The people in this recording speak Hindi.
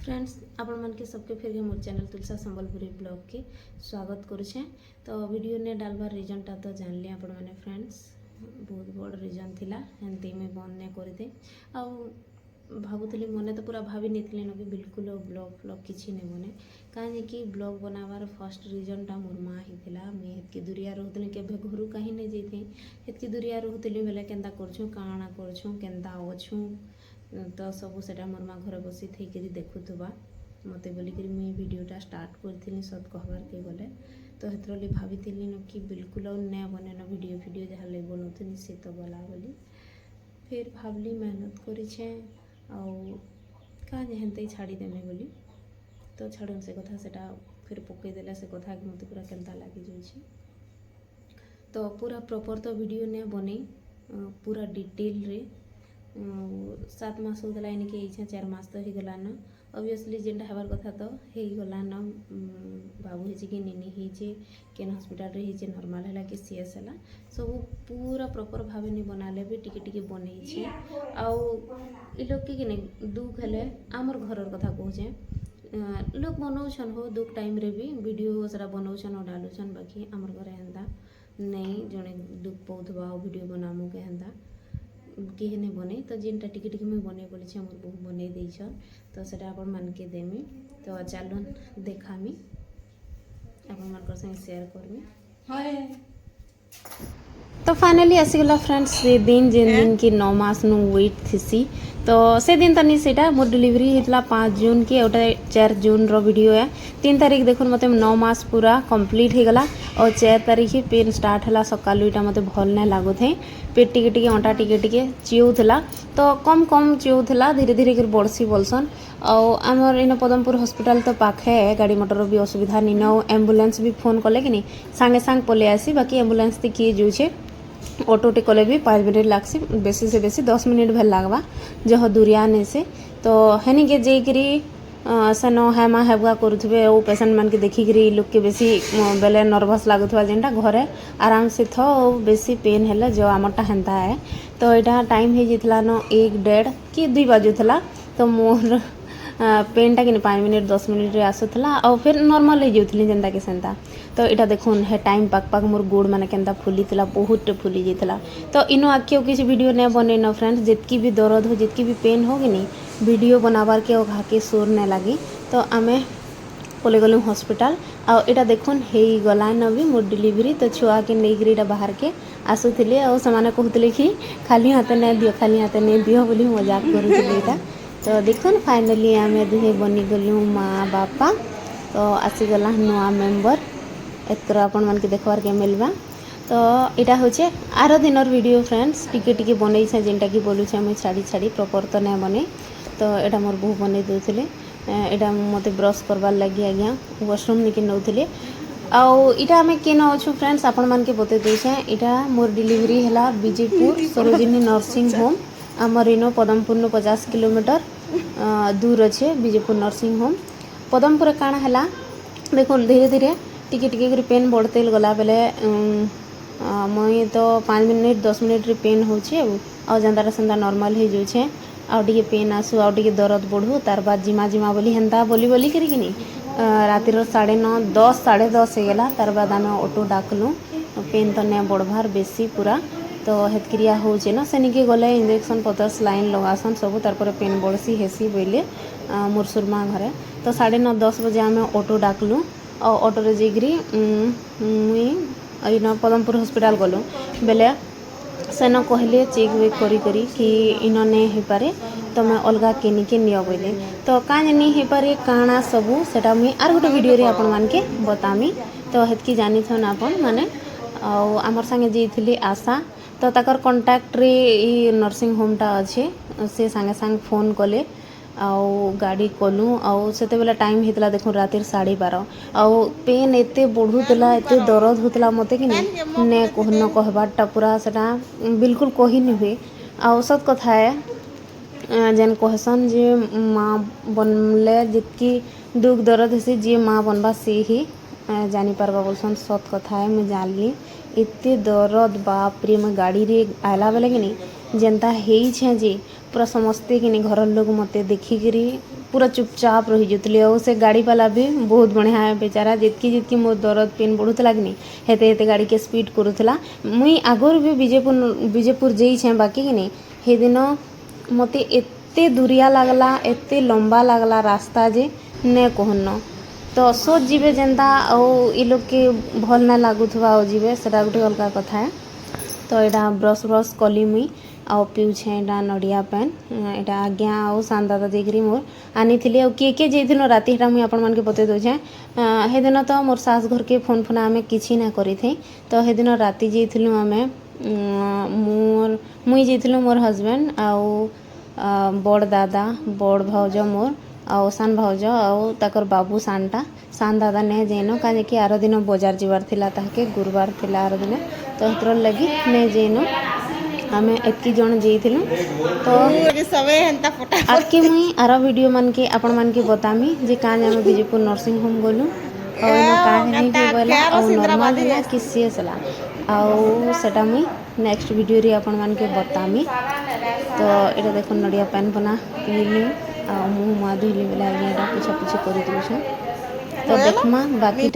फ्रेंड्स आपण मन के सबके फिर मोर चैनल तुलसा संबलपुरी ब्लॉग के स्वागत करुचे। तो वीडियो ने डालबार रीजन टा तो जानली आपण मैंने फ्रेंड्स बहुत बड़ रीजन थिला एमती मुझे बंद नहीं करदे आ भावुली मने तो पूरा भाभी नहीं कि बिल्कुल ब्लॉग फ्लॉग किसी नहीं बने कहीं कि ब्लॉग बनावार फर्स्ट रीजन टा मोर माँ ही थिला। मुझे हेतकी दूरिया रोली के घर कहीं नहीं जाइए हेतकी दूरिया रोली बेले केन्ता करछूँ काଣା करछूँ केन्ता अच्छू तो सब सेटा मोर माँ घर बसी थी देखुवा मत बोलिक मुझे वीडियोटा स्टार्ट करी सत कहबार के गले तो हेतरली भाभी कि बिल्कुल नहीं बने वीडियो वीडियो जहाँ लगे बनाऊनी सी तो गला बोली फिर भावली मेहनत करें कहाँ हेनते छाड़देमी बोली तो छाड़ से कथा से फिर पकईदेला से कथा कि मत पूरा केन्ता लगी जाए तो पूरा प्रॉपर तो वीडियो नहीं बने पूरा डिटेल रे 7 मास होगा इनके इच्छा 4 मास तो होगलान ऑब्वियसली जेनटा हबार कथा तो होगलान बाबू हो कि निनी होचे केन हॉस्पिटल रे होचे नॉर्मल है कि सीएस है सब पूरा प्रॉपर भाव नहीं बनाले भी टिके टिके बनई आउ इ लोग के नहीं दुख है आमर घर कथा कहचे लोग बनाऊन हो दुख टाइम रे भी वीडियो सारा बनाऊन और डालुन बाकी आमर घर हेन्ता नहीं जड़े दुख पाऊा वीडियो बनामु के हेन्ता किए नहीं बने तो जेनटा टिके टिके मुझे बने बोली मोर बहु बन देछन तो सेटा आपण मान के देमी तो चलून देखामी आपण मान संगे शेयर करमी। तो फाइनली आसीगला फ्रेंड्स से दिन जेन दिन की 9 मास नु वेट थीसी तो से दिन तनी सेटा मोर डिलीवरी होता 5 जून के ओटा 4 जून रो वीडियो है 3 तारीख देखो मत 9 मास पूरा कंप्लीट हो गला और 4 तारीख पेन स्टार्ट है सकालू इटा मत भल नहीं लगु थे पेट टिके टिके अंटा टिके टिके चिउला तो कम कम चिउला धीरे धीरे कर बढ़सी बोलसन आमर इन पदमपुर हॉस्पिटल तो पाखे गाड़ी मोटर भी असुविधा नहीं न एम्बुलेंस भी फोन कले कि नहीं सांगे सांग पलि आसी बाकी एम्बुलेंस तो किए जाऊे ऑटोटे कले भी 5 मिनट लागसी बेसी से बेसी 10 मिनट भल लगवा जह दूरिया नहीं से तो हेनी के जाकरी सेन हेमा हेबुआ करुवे और पेसेंट मान के देखिकी लोग के बेसी बेले नर्भस लगुवा जेनटा घरे आराम से थो बेसी पेन है जो आमरटा हेन्ता है तो यहाँ टाइम हो जाता न 1:30 कि 2 बाजुला तो मोर पेनटा कि 5 मिनट 10 मिनट आसूला और फिर नॉर्मल हो जाऊली जेनता कि सेन्ता तो यहाँ देखुन हे टाइम पाक पाक मोर गोड़ मैंने केन्ता फुली बहुत फुली जाता तो इनो आखियो किसी वीडियो नहीं बने न फ्रेंड्स जितकी भी दर्द हो जितकी भी पेन हो कि नहीं वीडियो बनाबार के और घाके सोर नहीं लगी तो आमे पलि गलु हॉस्पिटल आटा देखुन हो गलान भी मोर डिलीवरी तो छुआ के नहीं बाहर के आसुले और से कहते कि खाली हाथ नहीं दियो खाली हाथ नहीं दियो बोली मजाक करूँ तो देखुन फाइनली आम दुहे बनी गलु माँ बापा तो आसीगला नुआ मेम्बर एतर आपण मान के देखबार के मिलवा तो यहाँ हूँ आर दिन वीडियो फ्रेंड्स टिके टिके बनई जेनटा कि बोलूचे मुझे छाड़ी छाड़ी प्रॉपर तो नहीं बने तो यहाँ मोर बहु बन दूसरे यहाँ मत ब्रश करवार लगे आज्ञा वाशरूम निके नौले आईटा आम केन अच्छु फ्रेंड्स आपण मान के बते देछे यहाँ मोर डिलीवरी है विजयपुर सरोजिनी नर्सिंग होम आमर इन पदमपुर 50 किलोमीटर दूर अच्छे विजयपुर नर्सिंग होम पदमपुर काण है देखो धीरे धीरे टिके टिके पेन बढ़ते गला बेले मुई तो 5 मिनट 10 मिनट रे पेन होचे आ जंदारा संदा नॉर्मल हो जाऊे आउे पेन आसू आउे दर्द बढ़ू तार बाद जिमा जिमा बोली हेन्ता बोली बोली करी नहीं रातिर 9:30 10 10:30 हो गला तार बाद आम ऑटो डाकलु पेन तो नहीं बढ़वार बेसी पूरा तो हेतक्रिया होचे ना सेनिके गले इंजेक्शन पतर लाइन लगासन सब तार पेन बढ़सी हेसी बोले मोर सुरमा घरे तो 9:30 10 बजे आम ऑटो डाकलु और ऑटो रे जाकरी मुई इन पदमपुर हॉस्पिटल गलु बेले सेन कहले चेक वेक करी करी कि इन नहीं हो पारे तो मैं अलग केनिके नियो बोले तो काँ नहीं हो पारे काଣା सबू सेटा मुई आर गोटे वीडियो रे आपण मान के बतामी तो हेतकी जानी थन आपण माने आमर संगे जाइथिली आशा तो ताकर कांटेक्ट रे ई नर्सिंग होमटा अच्छे से संगे संग फोन कले आउ गाड़ी कलु आउ से बेला टाइम होता देखो रात 12:30 आउ पेन एते बढ़ुला एते दर्द होता मत कि ने कहबारटा पूरा सेटा बिल्कुल कही नहीं हुए आउ सत कथा है जेन कहसन जे माँ बनले जितकी दुख दर्द हेसी जी माँ बनबा से ही जानी पारबा बोलसन सत कथा है मुझे जानली एते दर्द बाप रे मैं गाड़ी रे आला बेले कि नहीं जेनता हे जे पूरा समस्ते कि घर लोग मत देखिकी पूरा चुपचाप रही जाती और से गाड़ी वाला भी बहुत बढ़िया है बेचारा जितकी जितकी मोर दर्द पेन बढ़ुला कि नहीं हेते हेते गाड़ी के स्पीड करूला मुई आगुर भी विजयपुर जाइछे बाकी कि नहीं हे दिन मते एते दूरिया लगला एते लंबा लगला रास्ता जे ने कहन तो सोच जीवे जेनता ई लोग के भल ना लगुवा जीवे सेटा गोटे अलग कथा है। तो यहाँ ब्रश ब्रश कली मुई आउ पीछे यहाँ नड़िया पेन यहाँ आज्ञा आउ सान दादा देकरी मोर आनी थी किए किए जाइल राति मुई आपण मान के बते दौचे हे दिन तो मोर सास घर के फोन फोन आम कि ना करी तो हे दिन राति जाइलु आम मोर मुई जाइलु मोर हजबैंड आउ बड़ दादा बड़ भाउज मोर आउ सान भाउज आउ ताकर बाबू सानटा सान दादा ने जेन कहीं आर दिन बजार जीवार थिला ताके गुरुवार थिला आर दिन तो हतर लगी ने जेन आम एतकी जन जाइलु तो आगे मुई आर वीडियो मान के आपण मान के बतामी जे काज आम विजयपुर नर्सिंग होम गलु और नहीं गला और नॉर्मल है कि सीरियस है आउ सेटा मुई नेक्स्ट वीडियो रे आपण मान के बतामी। तो ये देखो नड़िया पेन बना पीली मुँह मुआ धुली बेले आगे पूछा पूछी कर तो देखमा बाकी